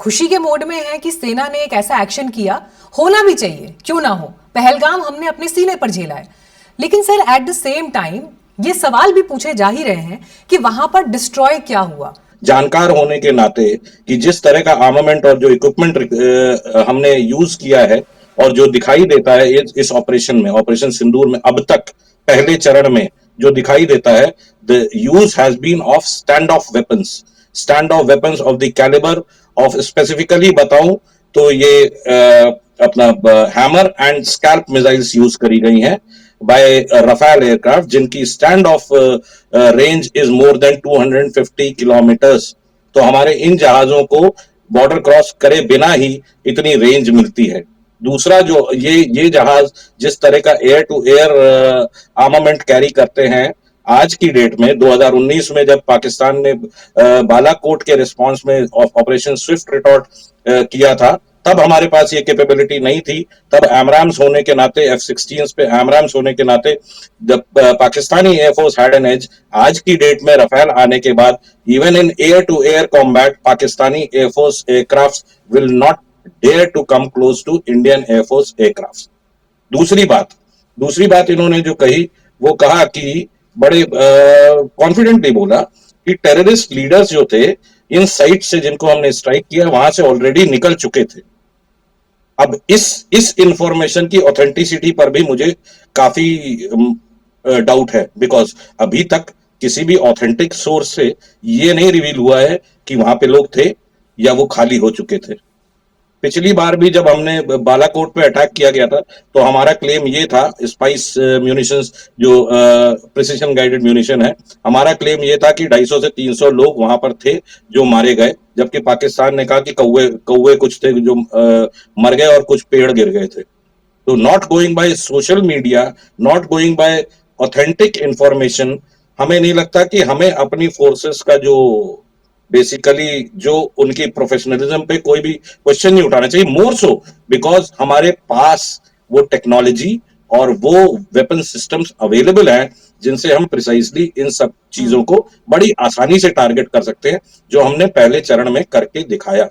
खुशी के मोड में हैं कि सेना ने एक ऐसा एक्शन किया, होना भी चाहिए, क्यों ना हो। पहलगाम हमने अपने सीने पर झेला है। लेकिन sir at the same time ये सवाल भी पूछे जा ही रहे हैं कि वहां पर डिस्ट्रॉय क्या हुआ। जानकार होने के नाते कि जिस तरह का आर्मामेंट और जो इक्विपमेंट हमने यूज किया है और जो दिखाई देता है इस ऑपरेशन में, ऑपरेशन सिंदूर में अब तक पहले चरण में जो दिखाई देता है, the use has been of stand off weapons of the caliber of, specifically बताऊं तो ये अपना hammer and scalp missiles use करी गई हैं बाय रफाल एयरक्राफ्ट, जिनकी stand off range is more than 250 kilometers. तो हमारे इन जहाजों को बॉर्डर क्रॉस करे बिना ही इतनी रेंज मिलती है। दूसरा, जो ये जहाज जिस तरह का air to air armament carry करते हैं, आज की डेट में 2019 में जब पाकिस्तान ने बालाकोट के रिस्पांस में ऑपरेशन स्विफ्ट रिटॉर्ट किया था, तब हमारे पास ये कैपेबिलिटी नहीं थी। तब एमराम्स होने के नाते, F-16 पे एमराम्स होने के नाते Pakistani air force had an edge. आज की डेट में रफाल आने के बाद even in air to air combat Pakistani air force aircraft will not dare to come close to Indian air force aircraft. दूसरी बात इन्होंने जो कही, वो कहा कि बड़े कॉन्फिडेंटली बोला कि टेररिस्ट लीडर्स जो थे इन साइट से जिनको हमने स्ट्राइक किया वहां से ऑलरेडी निकल चुके थे। अब इस इंफॉर्मेशन की ऑथेंटिसिटी पर भी मुझे काफी डाउट है, बिकॉज अभी तक किसी भी ऑथेंटिक सोर्स से ये नहीं रिवील हुआ है कि वहां पे लोग थे या वो खाली हो चुके थे। पिछली बार भी जब हमने बालाकोट पे अटैक किया गया था तो हमारा क्लेम ये था, स्पाइस म्यूनिशंस जो प्रिसिशन गाइडेड म्यूनिशन है, हमारा क्लेम ये था कि 250 से 300 लोग वहां पर थे जो मारे गए, जबकि पाकिस्तान ने कहा कि कौवे कुछ थे जो मर गए और कुछ पेड़ गिर गए थे। तो not going by social media, not going by authentic information, हमें नहीं लगता कि हमें अपनी फोर्सेस का जो बेसिकली जो उनकी प्रोफेशनलिज्म पे कोई भी क्वेश्चन नहीं उठाना चाहिए। मोर सो बिकॉज हमारे पास वो टेक्नोलॉजी और वो वेपन सिस्टम्स अवेलेबल हैं जिनसे हम प्रिसाइजली इन सब चीजों को बड़ी आसानी से टारगेट कर सकते हैं, जो हमने पहले चरण में करके दिखाया।